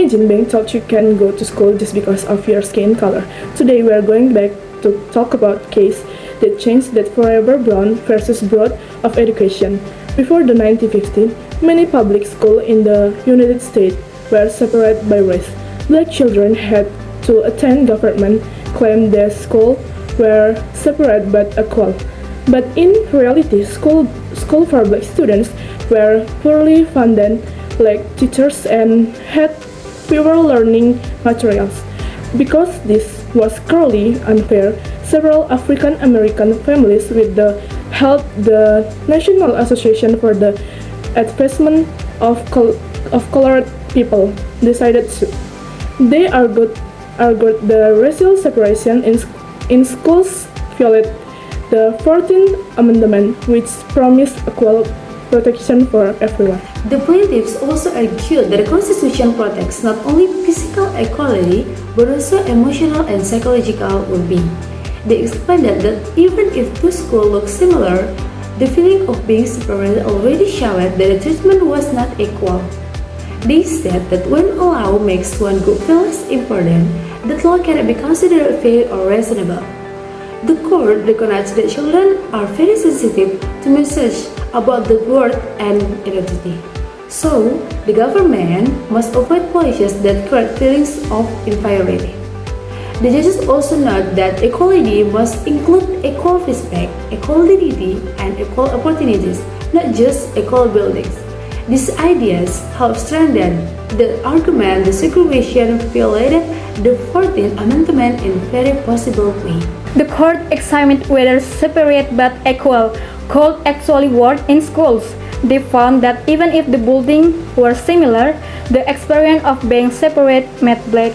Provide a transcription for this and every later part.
Imagine being told you can't go to school just because of your skin color. Today we are going back to talk about case that changed that forever brown versus broad of education. Before the 1950s, many public schools in the United States were separated by race. Black children had to attend government claimed their schools were separate but equal. But in reality, school for black students were poorly funded, lacked teachers, and had fewer learning materials. Because this was clearly unfair, several African American families with the help the National Association for the Advancement of Colored People decided to. They argued the racial separation in schools violated the 14th Amendment, which promised equal protection for everyone. The plaintiffs also argued that the Constitution protects not only physical equality but also emotional and psychological well-being. They explained that even if two schools look similar, the feeling of being separated already showed that the treatment was not equal. They said that when a law makes one group feel less important, that law cannot be considered fair or reasonable. The court recognized that children are very sensitive to messages about the worth and identity. So, the government must avoid policies that create feelings of inferiority. The judges also note that equality must include equal respect, equal dignity, and equal opportunities, not just equal buildings. These ideas help strengthen the argument that segregation violated the 14th Amendment in very possible way. The court examined whether separate but equal could actually work in schools. They found that even if the buildings were similar, the experience of being separate made black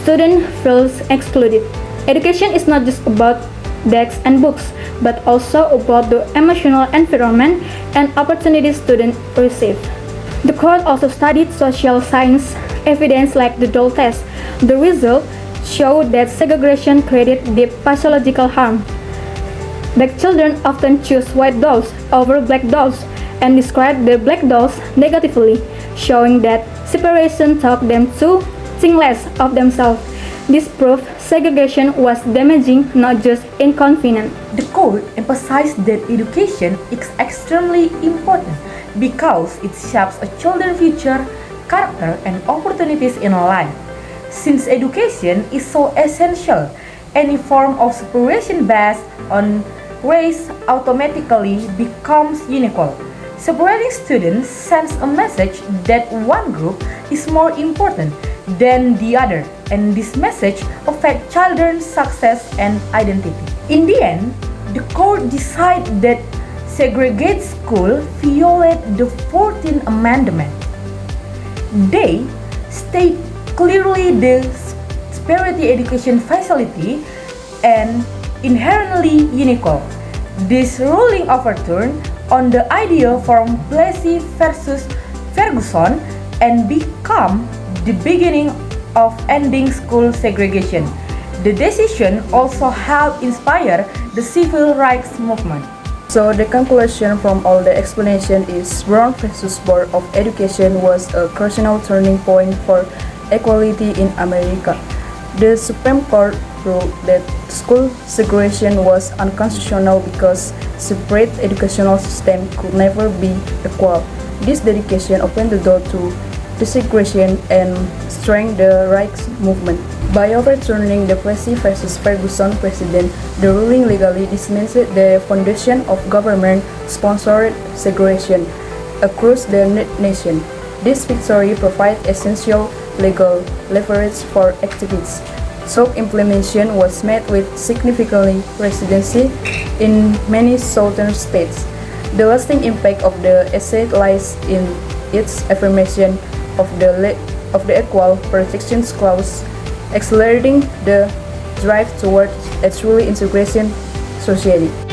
students feel excluded. Education is not just about desks and books, but also about the emotional environment and opportunities students receive. The court also studied social science evidence like the Dole test. The result showed that segregation created deep physiological harm. Black children often choose white dolls over black dolls and describe the black dolls negatively, showing that separation taught them to think less of themselves. This proved segregation was damaging, not just inconvenient. The court emphasized that education is extremely important because it shapes a children's future, character, and opportunities in life. Since education is so essential, any form of separation based on race automatically becomes unequal. Separating students sends a message that one group is more important than the other, and this message affects children's success and identity. In the end, the court decided that segregated schools violate the 14th Amendment. They state clearly the disparity education facility and inherently unequal. This ruling overturned on the idea from Plessy versus Ferguson and become the beginning of ending school segregation. The decision also helped inspire the civil rights movement. So the conclusion from all the explanation is Brown versus Board of Education was a crucial turning point for equality in America. The Supreme Court ruled that school segregation was unconstitutional because separate educational system could never be equal. This dedication opened the door to desegregation and strengthened the rights movement. By overturning the Plessy versus Ferguson precedent, the ruling legally dismantled the foundation of government-sponsored segregation across the nation. This victory provided essential legal leverage for activists. So implementation was met with significant resistance in many southern states. The lasting impact of the essay lies in its affirmation of the Equal Protection Clause, accelerating the drive towards a truly integrated society.